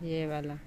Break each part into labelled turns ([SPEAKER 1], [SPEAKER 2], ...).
[SPEAKER 1] ये वाला।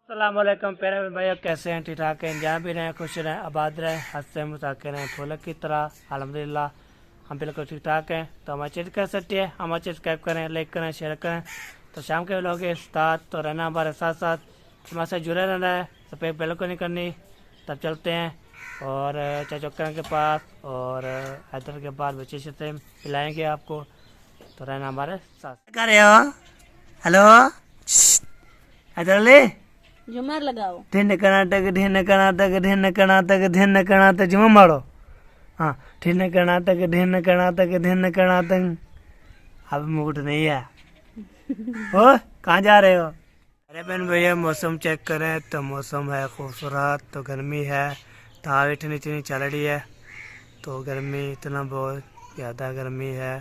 [SPEAKER 2] अस्सलामुअलैकुम प्यारे भाई, कैसे हैं? ठीक ठाक हैं? जहाँ भी रहें खुश रहें, आबाद रहें, हंसते मुस्कुराते रहें, फूलों की तरह। अल्हम्दुलिल्लाह हम बिल्कुल ठीक ठाक हैं। तो हमारे चैनल कर सकते हैं, हमारे चैनल सब्सक्राइब करें, लाइक करें, शेयर करें। तो शाम के व्लॉग के साथ तो रहना हमारे साथ साथ, हमारे साथ जुड़े रहना है। सफेद बेल को नहीं करनी। तब चलते हैं और चाचोकरण के पास और हैदर के पास बच्चे से पिलाएँगे आपको। तो रहना हमारे साथ। क्या कर रहे हो? हेलो हैदर,
[SPEAKER 1] झूमर लगाओ।
[SPEAKER 2] ढिन्न कर्नाटक ढिन्न कर्नाटक ढिन्न कर्नाटक ढिन्न कर्नाटक झूमर मारो। हाँ, ढिन्न कर्नाटक ढिन्न कर्नाटक ढिन्न कर्नाटक। अब मूड नहीं है। हो कहाँ जा रहे हो? अरे बहन भैया, मौसम चेक करें तो मौसम है खूबसूरत। तो गर्मी है, तो हवा इतनी इतनी चल रही है। तो गर्मी इतना बहुत ज़्यादा गर्मी है,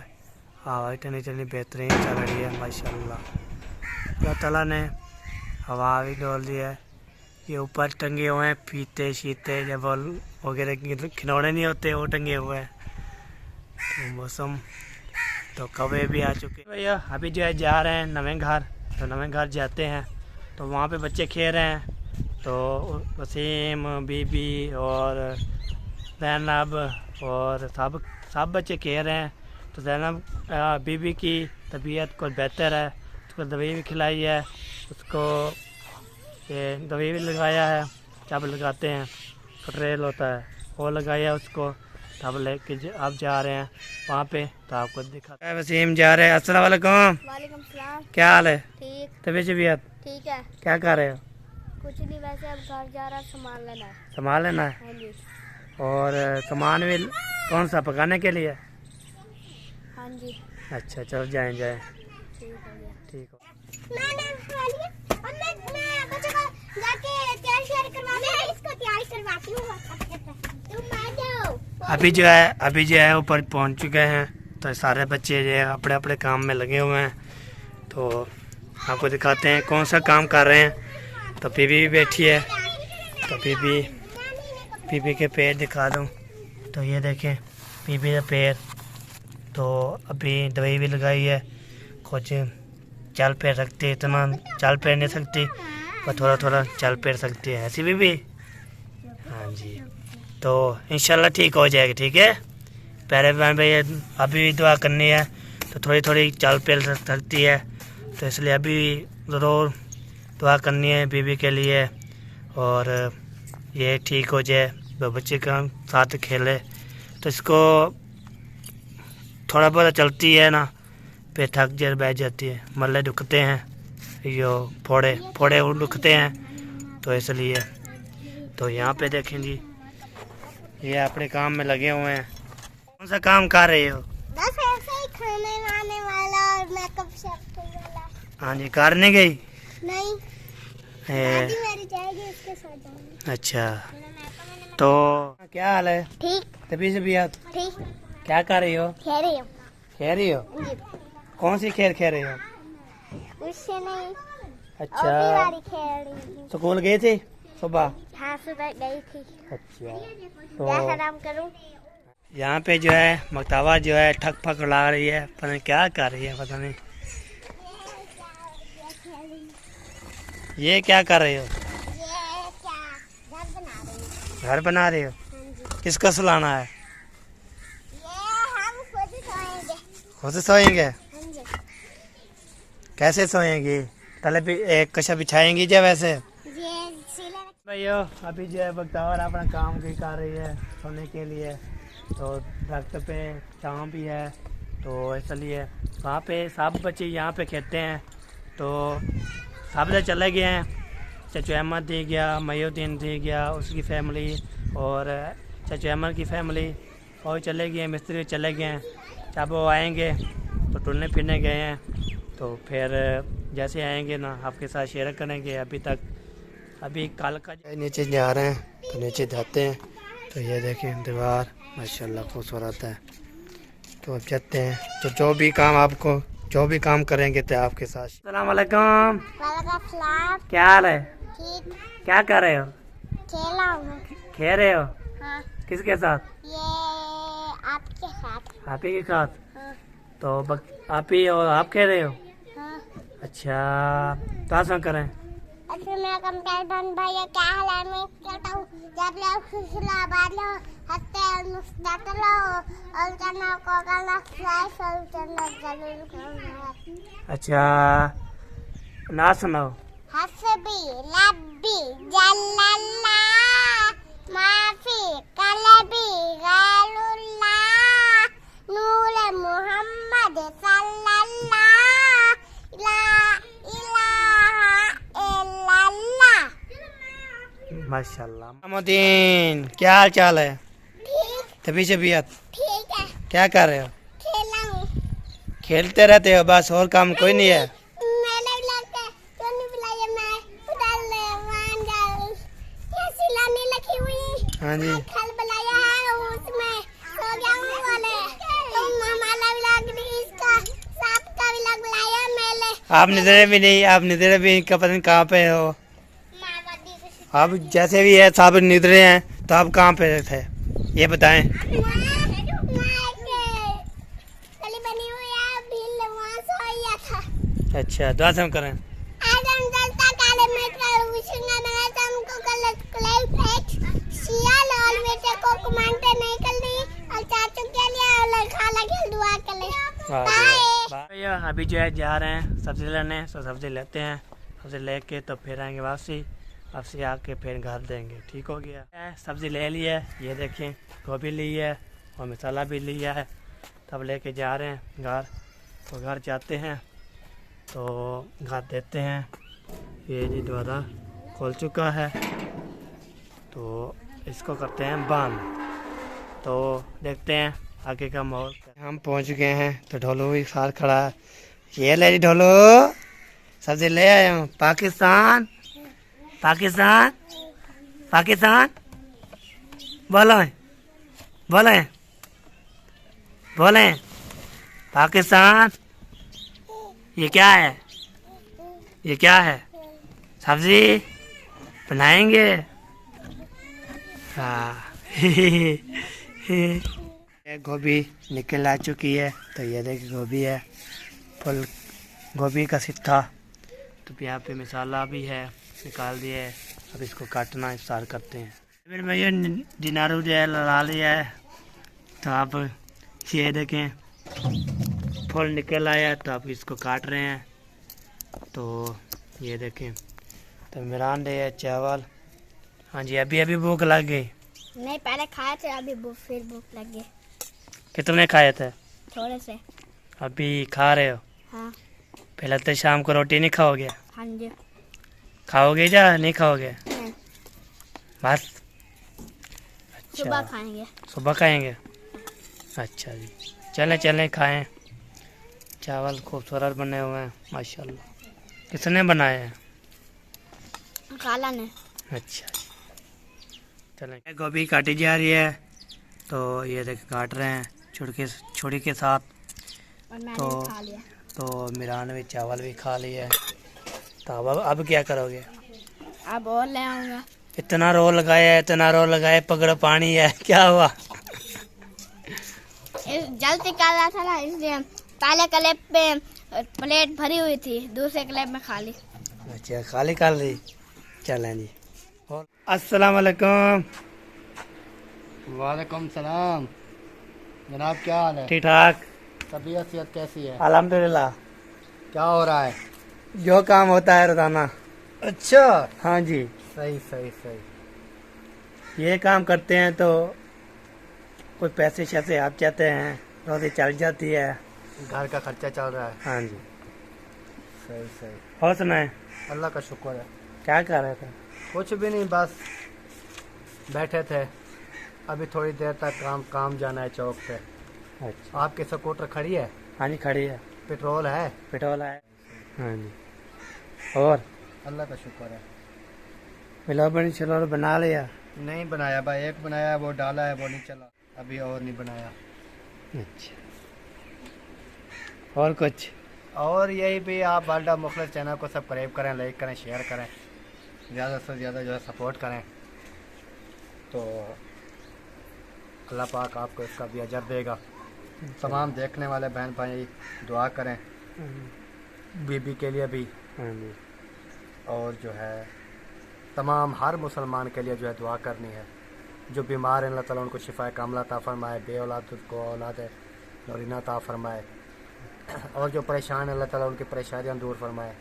[SPEAKER 2] हवा इतनी इतनी बेहतरीन चल रही है माशाल्लाह। अल्लाह ताला ने हवा भी डाल दी है। ये ऊपर टंगे हुए हैं फीते शीते, जब वगैरह खिलौने नहीं होते वो टंगे हुए हैं। तो मौसम तो कौवे भी आ चुके हैं भैया। अभी जो है जा रहे हैं नवे घर। तो नवे घर जाते हैं तो वहाँ पे बच्चे खेल रहे हैं। तो वसीम, बीबी और जैनब और सब सब बच्चे खेल रहे हैं। तो जैनब बीबी की तबीयत कुछ बेहतर है, उसको दवाई भी खिलाई है, उसको ये दवाई भी लगाया है। जब लगाते हैं ट्रेल होता है वो लगाया उसको। तब लेके आप जा रहे हैं वहाँ पे तो आपको दिखा। वसीम जा रहे हैं। अस्सलाम वालेकुम।
[SPEAKER 3] वालेकुम सलाम।
[SPEAKER 2] क्या हाल है?
[SPEAKER 3] ठीक।
[SPEAKER 2] तबीयत
[SPEAKER 3] ठीक है।
[SPEAKER 2] क्या कर रहे हो?
[SPEAKER 3] कुछ नहीं, वैसे अब घर जा रहा, सामान लेना है।
[SPEAKER 2] सामान लेना है?
[SPEAKER 3] हाँ जी।
[SPEAKER 2] और सामान भी कौन सा पकाने के लिए?
[SPEAKER 3] हाँ जी।
[SPEAKER 2] अच्छा चलो जाएं जाएं।
[SPEAKER 3] ठीक हो गया।
[SPEAKER 2] ठीक हो। अभी जो है ऊपर पहुंच चुके हैं। तो सारे बच्चे जो है अपने अपने काम में लगे हुए हैं। तो आपको दिखाते हैं कौन सा काम कर रहे हैं। तो बीबी भी बैठी है। तो बीबी के पैर दिखा दूं तो ये देखें बीबी का पैर। तो अभी दवाई भी लगाई है। कुछ चल पैर सकती है, इतना चल पैर नहीं सकती पर थोड़ा थोड़ा चल पैर सकती है। ऐसी बीबी? हाँ जी। तो इंशाल्लाह ठीक हो जाएगी। ठीक है प्यारे बहन भैया, अभी भी दुआ करनी है। तो थोड़ी थोड़ी चल पैर सकती है, तो इसलिए अभी ज़रूर दुआ करनी है बीबी के लिए। और ये ठीक हो जाए, वो बच्चे का साथ खेले। तो इसको थोड़ा बहुत चलती है ना, पे थक जर बैठ जाती है, मल्ले दुखते हैं, यो फोड़े फोड़े दुखते हैं। तो इसलिए तो यहाँ पे देखें जी, ये अपने काम में लगे हुए हैं। कौन सा काम कर रहे हो?
[SPEAKER 3] बस ऐसे ही खाने वाने वाला और मेकअप शेफ वाला।
[SPEAKER 2] हाँ जी, कार नहीं गई?
[SPEAKER 3] नहीं, दादी मेरी जाएगी, उसके साथ जाऊंगी।
[SPEAKER 2] अच्छा, तो क्या हाल है?
[SPEAKER 3] ठीक।
[SPEAKER 2] तभी से भी
[SPEAKER 3] ठीक।
[SPEAKER 2] क्या कर रही हो?
[SPEAKER 3] खेल रही हूँ।
[SPEAKER 2] खेल रही हो?
[SPEAKER 3] जी।
[SPEAKER 2] कौन सी खेल खेल रही हो?
[SPEAKER 3] उससे नहीं,
[SPEAKER 2] अच्छा,
[SPEAKER 3] वाली खेल रही हूँ।
[SPEAKER 2] स्कूल गई थी सुबह?
[SPEAKER 3] हाँ, सुबह गई थी।
[SPEAKER 2] अच्छा,
[SPEAKER 3] क्या
[SPEAKER 2] तो
[SPEAKER 3] नाम करूँ?
[SPEAKER 2] यहाँ पे जो है मकताबा जो है ठक फक ला रही है, पता नहीं क्या कर रही है, पता नहीं। ये क्या कर रही हो?
[SPEAKER 3] ये क्या घर बना रही हूँ।
[SPEAKER 2] घर बना रही हो?
[SPEAKER 3] हाँ जी।
[SPEAKER 2] किसको सुलाना है?
[SPEAKER 3] ये हम खुद सोएंगे।
[SPEAKER 2] खुद सोएंगे?
[SPEAKER 3] हाँ जी।
[SPEAKER 2] कैसे सोएंगी? तले पे एक कशा बिछाएंगी क्या वैसे?
[SPEAKER 3] ये सिले
[SPEAKER 2] भैया अभी जो है बख्तावर अपना काम भी कर रही है सोने के लिए, तो दरख्त पे छाँव भी है, तो इसलिए वहाँ पे सब बच्चे यहाँ पे खेलते हैं। तो सब लोग चले गए हैं, चाचू अहमद दी गया, मयूद्दीन दी गया, उसकी फैमिली और चाचू अहमद की फैमिली और चले गए, मिस्त्री चले गए हैं। जब वो आएंगे तो टुलने फिरने गए हैं, तो फिर जैसे आएंगे ना आपके साथ शेयर करेंगे। अभी कल का नीचे जा रहे हैं, तो नीचे जाते हैं, तो ये देखें दीवार माशाल्लाह खूबसूरत है। तो अब जाते हैं, तो जो भी काम करेंगे तो आपके साथ। अस्सलाम वालेकुम, क्या हाल है?
[SPEAKER 3] ठीक,
[SPEAKER 2] क्या कर रहे हो?
[SPEAKER 3] खेला हूँ।
[SPEAKER 2] खेल रहे हो?
[SPEAKER 3] हाँ,
[SPEAKER 2] किसके साथ?
[SPEAKER 3] ये आपके साथ।
[SPEAKER 2] आप ही के साथ?
[SPEAKER 3] हाँ,
[SPEAKER 2] तो आप ही और आप खेल रहे हो?
[SPEAKER 3] हाँ।
[SPEAKER 2] अच्छा, तो आसान करें।
[SPEAKER 3] अच्छा मैं कंप्यूटर भैया क्या हाल है? मैं कहता हूँ जब लोग खुशला बाद लो हत्ते मुस्तात लो और चना को गला फ्राइस और चना जरूर खाओ।
[SPEAKER 2] अच्छा, ना सुनाओ।
[SPEAKER 3] हसबी लब्बी जल्लल्ला माफी कलबी गैरुल्ला नूर मुहम्मद सल्लल्लाहु ला इलाहा इल्लल्लाह।
[SPEAKER 2] माशाल्लाह। मोहम्मदीन, क्या हाल चाल है?
[SPEAKER 3] ठीक,
[SPEAKER 2] तबीयत
[SPEAKER 3] ठीक है।
[SPEAKER 2] क्या कर रहे हो?
[SPEAKER 3] खेला हूँ।
[SPEAKER 2] खेलते रहते हो बस, और काम कोई नहीं है?
[SPEAKER 3] मेले लगता है तो नहीं बुलाया, मैं उधर मान जाऊँ। ये सिलाने लगी हुई।
[SPEAKER 2] हाँ जी।
[SPEAKER 3] कल बुलाया है उसमें सो गया हूँ वाले। तो हमारा भी लग रही इसका सांप का भी लग बुलाया मेले।
[SPEAKER 2] आप निधरे भी नहीं, आप निधरे भी का पता नहीं कहाँ पे हो।
[SPEAKER 3] मावादी से
[SPEAKER 2] आप जैसे भी है सब निधरे हैं, तो आप कहाँ पे थे ये बताएं।
[SPEAKER 3] गली बनी हुई है, भीड़ वहाँ सोया था।
[SPEAKER 2] अच्छा, दुआ से करें।
[SPEAKER 3] आज हम जलता काले में कर उछलना बना था हमको गलत क्लाई फेंक सियाल और बेटे को कमांडर नहीं कर दी और चाचू के लिए और खाला के दुआ कर ले। बाय।
[SPEAKER 2] भैया अभी जो है जा रहे हैं सब्जी लेने, तो सब्जी लेते हैं, सब्जी लेके तो फिर आएंगे वापसी आके फिर घर देंगे। ठीक हो गया, सब्जी ले ली है, ये देखें गोभी ली है और मसाला भी लिया है, तब लेके जा रहे हैं घर। तो घर जाते हैं तो घर देते हैं, ये जी द्वारा खोल चुका है, तो इसको करते हैं बंद। तो देखते हैं आगे का माहौल। हम पहुंच गए हैं, तो ढोलू भी साथ खड़ा है। ये ले जी ढोलू, सब्जी ले आया हूँ। पाकिस्तान पाकिस्तान पाकिस्तान बोलो बोले बोले पाकिस्तान। ये क्या है? ये क्या है? सब्जी बनाएंगे? हाँ। गोभी निकल आ चुकी है, तो ये देखिए गोभी है, फुल गोभी का सिक्का। तो यहाँ पे मसाला भी है, निकाल दिया है। अब इसको काटना स्टार्ट करते हैं। फिर भैया दिनारू जो है लड़ा लिया है, तो आप ये देखें फुल निकल आया, तो आप इसको काट रहे हैं। तो ये देखें, तो मिरान दे है चावल। हाँ जी, अभी अभी भूख लग गई?
[SPEAKER 3] नहीं, पहले खाए थे, अभी फिर भूख लग गई।
[SPEAKER 2] कितने खाए थे?
[SPEAKER 3] थोड़े से।
[SPEAKER 2] अभी खा रहे हो?
[SPEAKER 3] हाँ।
[SPEAKER 2] पहले तो शाम को रोटी नहीं खाओगे?
[SPEAKER 3] हाँ जी।
[SPEAKER 2] खाओगे या नहीं खाओगे?
[SPEAKER 3] नहीं।
[SPEAKER 2] बस।
[SPEAKER 3] सुबह
[SPEAKER 2] अच्छा,
[SPEAKER 3] खाएंगे।
[SPEAKER 2] सुबह खाएंगे? अच्छा जी, चलें खाएं। चावल खूबसूरत बने हुए हैं माशाल्लाह। किसने बनाए हैं?
[SPEAKER 3] खाला ने।
[SPEAKER 2] अच्छा जी, चलें। गोभी काटी जा रही है, तो ये देख काट रहे हैं छुरी के साथ।
[SPEAKER 3] और मैंने
[SPEAKER 2] तो
[SPEAKER 3] खा लिया।
[SPEAKER 2] तो मिरान भी चावल भी खा लिया है। तो अब क्या करोगे?
[SPEAKER 3] अब और ले आऊंगा।
[SPEAKER 2] इतना रो लगाया, पकड़ो पानी है, क्या हुआ?
[SPEAKER 3] जल्द निकाल रहा था ना, इसलिए पहले क्लिप पे प्लेट भरी हुई थी, दूसरे क्लिप में खाली।
[SPEAKER 2] अच्छा, खाली कर ली। चलें जी। अस्सलाम वालेकुम।
[SPEAKER 1] वालेकुम सलाम जनाब, क्या हाल है?
[SPEAKER 2] ठीक ठाक,
[SPEAKER 1] तबीयत सेहत कैसी है?
[SPEAKER 2] अल्हम्दुलिल्लाह।
[SPEAKER 1] क्या हो रहा है?
[SPEAKER 2] जो काम होता है रोजाना।
[SPEAKER 1] अच्छा,
[SPEAKER 2] हाँ जी,
[SPEAKER 1] सही सही सही।
[SPEAKER 2] ये काम करते हैं तो कोई पैसे शैसे आप जाते हैं, रोटी चल जाती है।
[SPEAKER 1] घर का खर्चा चल रहा है।
[SPEAKER 2] हाँ जी।
[SPEAKER 1] सही सही।
[SPEAKER 2] और सुनाए,
[SPEAKER 1] अल्लाह का शुक्र है।
[SPEAKER 2] क्या कर रहे थे?
[SPEAKER 1] कुछ भी नहीं, बस बैठे थे। अभी थोड़ी देर तक काम जाना है चौक पे।
[SPEAKER 2] अच्छा।
[SPEAKER 1] आपकी स्कूटर खड़ी है?
[SPEAKER 2] हाँ जी, खड़ी है।
[SPEAKER 1] पेट्रोल है?
[SPEAKER 2] पेट्रोल है। हाँ जी। और
[SPEAKER 1] अल्लाह का शुक्र है।
[SPEAKER 2] मिला बनी चलो बना लिया?
[SPEAKER 1] नहीं बनाया भाई, एक बनाया, वो डाला है, वो नहीं चला अभी, और नहीं बनाया।
[SPEAKER 2] अच्छा। और कुछ?
[SPEAKER 1] और यही भी, आप बाल्डा मुखलिस चैनल को सब्सक्राइब करें, लाइक करें, शेयर करें, ज़्यादा से ज़्यादा जो है सपोर्ट करें, तो अल्लाह पाक आपको इसका भी अजर देगा। तमाम देखने वाले बहन भाई दुआ करें बीबी के लिए भी,
[SPEAKER 2] हाँ जी।
[SPEAKER 1] और जो है तमाम हर मुसलमान के लिए जो है दुआ करनी है। जो बीमार हैं अल्लाह ताला उनको शिफाए कामला अता फरमाए, बे औलाद को औलाद नौरीना अता फरमाए, और जो परेशान हैं अल्लाह ताला उनकी परेशानियाँ दूर फरमाए।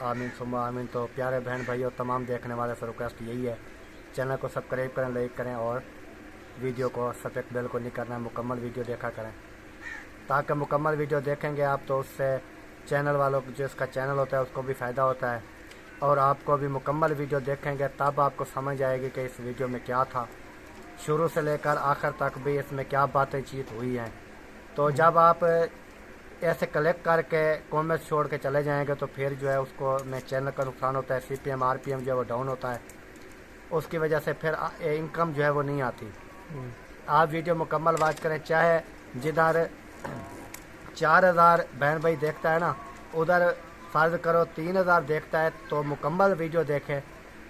[SPEAKER 1] आमीन सुम्मा आमीन। तो प्यारे बहन भाई और तमाम देखने वाले से रिक्वेस्ट यही है, चैनल को सब्सक्राइब करें, लाइक करें, और वीडियो को सब्सक्राइब बेल को नहीं करना है, मुकम्मल वीडियो देखा करें, ताकि मुकम्मल वीडियो देखेंगे आप तो उससे चैनल वालों को, जो इसका चैनल होता है उसको भी फ़ायदा होता है, और आपको भी मुकम्मल वीडियो देखेंगे तब आपको समझ आएगी कि इस वीडियो में क्या था, शुरू से लेकर आखिर तक भी इसमें क्या बातें चीत हुई हैं। तो जब आप ऐसे कलेक्ट करके कमेंट छोड़ के चले जाएंगे तो फिर जो है उसको में चैनल का नुकसान होता है, CPM RPM जो है वो डाउन होता है, उसकी वजह से फिर इनकम जो है वो नहीं आती। आप वीडियो मुकम्मल वॉच करें, चाहे जिधर 4000 बहन भाई देखता है ना, उधर फ़र्ज़ करो 3000 देखता है, तो मुकम्मल वीडियो देखें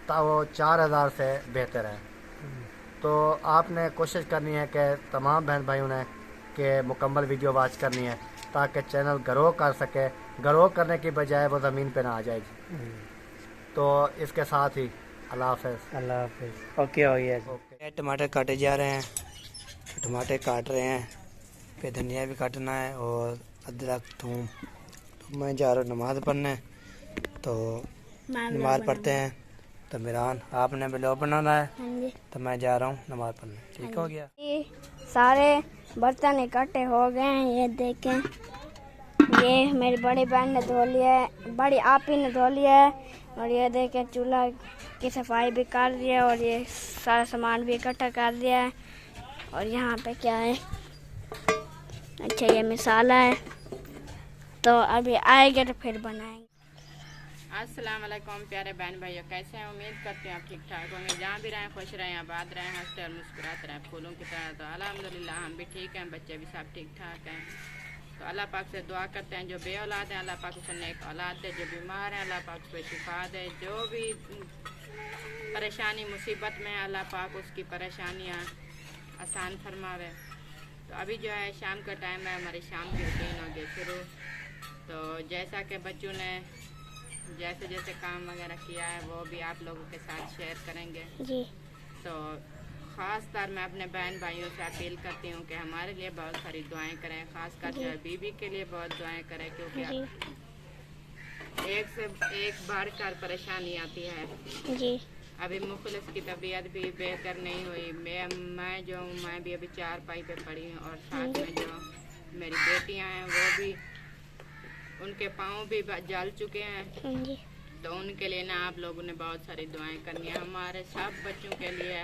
[SPEAKER 1] तो वो 4000 से बेहतर है। तो आपने कोशिश करनी है कि तमाम बहन भाइयों ने कि मुकम्मल वीडियो वॉच करनी है ताकि चैनल ग्रो कर सके, ग्रो करने की बजाय वो ज़मीन पे ना आ जाएगी। तो इसके साथ ही अल्लाह हाफ़िज़।
[SPEAKER 2] अल्लाह हाफिज़। ओके हो गया।
[SPEAKER 1] ओके।
[SPEAKER 2] टमाटर काटे जा रहे हैं, टमाटर काट रहे हैं, फिर धनिया भी काटना है और अदरक थूम। तो मैं जा रहा हूँ नमाज़ पढ़ने, तो नमाज़ पढ़ते हैं। तो मिरान आपने ब्लॉग बनाना है, तो मैं जा रहा हूँ नमाज़ पढ़ने। ठीक हो गया।
[SPEAKER 3] ये सारे बर्तन इकट्ठे हो गए हैं, ये देखें, ये मेरी बड़ी बहन ने धो लिया है, बड़ी आपी ने धो लिया है, और ये देखें चूल्हा की सफाई भी कर दिया है, और ये सारा सामान भी इकट्ठा कर दिया है। और यहाँ पे क्या है, अच्छा ये मसाला है, तो अभी आएगा तो फिर बनाएंगे।
[SPEAKER 4] अस्सलाम वालेकुम प्यारे बहन भाइयों, कैसे हैं? उम्मीद करते हैं आप ठीक ठाक होंगे, जहाँ भी रहें खुश रहें, आबाद रहें, हंसते और मुस्कुराते रहें फूलों की तरह। तो अल्हम्दुलिल्लाह हम भी ठीक हैं, बच्चे भी सब ठीक ठाक हैं। तो अल्लाह पाक से दुआ करते हैं जो बे औलाद हैं अल्लाह पाक उसे नेक औलाद दे, जो बीमार हैं अल्लाह पाक उसको शिफा दे, जो भी परेशानी मुसीबत में है अल्लाह पाक उसकी परेशानियाँ आसान फरमावे। तो अभी जो है शाम का टाइम है, हमारी शाम की रूटीन हो गई शुरू। तो जैसा कि बच्चों ने जैसे जैसे काम वगैरह किया है वो भी आप लोगों के साथ शेयर करेंगे
[SPEAKER 3] जी।
[SPEAKER 4] तो ख़ास तौर मैं अपने बहन भाइयों से अपील करती हूँ कि हमारे लिए बहुत सारी दुआएं करें, ख़ासकर जो है बीबी के लिए बहुत दुआएं करें, क्योंकि एक से एक बढ़कर परेशानी आती है
[SPEAKER 3] जी।
[SPEAKER 4] अभी मुखलिस की तबीयत भी बेहतर नहीं हुई, मैं भी अभी 4 पाई पे पड़ी हूँ, और साथ में जो मेरी बेटियाँ हैं वो भी उनके पाँव भी जल चुके हैं।
[SPEAKER 3] जी।
[SPEAKER 4] तो उनके लिए ना आप लोगों ने बहुत सारी दुआएं करनी है, हमारे सब बच्चों के लिए,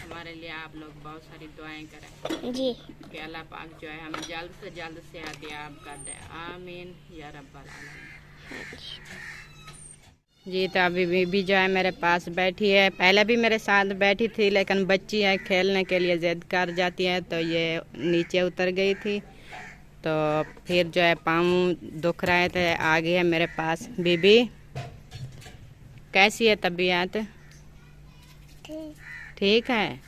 [SPEAKER 4] हमारे लिए आप लोग बहुत सारी दुआएं करें
[SPEAKER 3] जी।
[SPEAKER 4] कि अल्लाह पाक जो है हमें जल्द से जल्द सेहतयाब कर दे, आमीन या रब्बल आलमीन। जी तो अभी बीबी जो है मेरे पास बैठी है, पहले भी मेरे साथ बैठी थी, लेकिन बच्ची है खेलने के लिए जिद कर जाती है, तो ये नीचे उतर गई थी, तो फिर जो है पाँव दुख रहे थे, आ गई है मेरे पास। बीबी कैसी है तबीयत? ठीक है।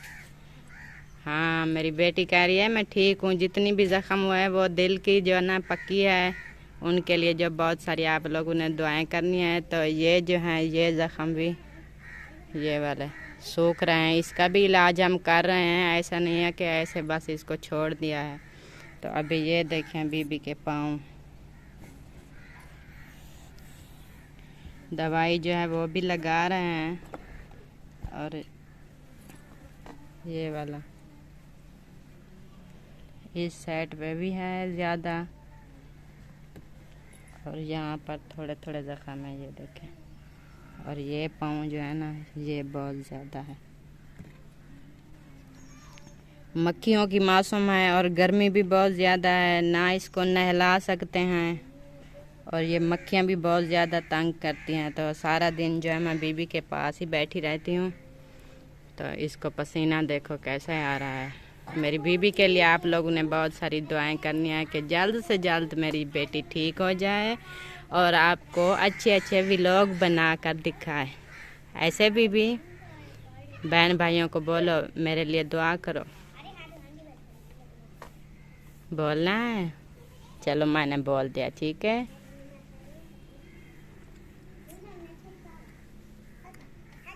[SPEAKER 4] हाँ मेरी बेटी कह रही है मैं ठीक हूँ, जितनी भी ज़ख्म हुआ है वो दिल की जो है ना पक्की है, उनके लिए जो बहुत सारी आप लोगों ने दुआएं करनी है। तो ये जो है ये ज़ख्म भी ये वाले सूख रहे हैं, इसका भी इलाज हम कर रहे हैं, ऐसा नहीं है कि ऐसे बस इसको छोड़ दिया है। तो अभी ये देखें बीबी के पाँव, दवाई जो है वो भी लगा रहे हैं। और ये वाला इस साइड पे भी है ज़्यादा, और यहाँ पर थोड़े थोड़े ज़ख्म है, ये देखें। और ये पाँव जो है ना, ये बहुत ज़्यादा है। मक्खियों की मौसम है और गर्मी भी बहुत ज़्यादा है, ना इसको नहला सकते हैं। और ये मक्खियाँ भी बहुत ज़्यादा तंग करती हैं, तो सारा दिन जो है मैं बीबी के पास ही बैठी रहती हूँ। तो इसको पसीना देखो कैसा आ रहा है। मेरी बीबी के लिए आप लोगों ने बहुत सारी दुआएं करनी है कि जल्द से जल्द मेरी बेटी ठीक हो जाए और आपको अच्छे अच्छे व्लॉग बना कर दिखाए। ऐसे बीबी बहन भाइयों को बोलो मेरे लिए दुआ करो। बोलना है? चलो मैंने बोल दिया, ठीक है।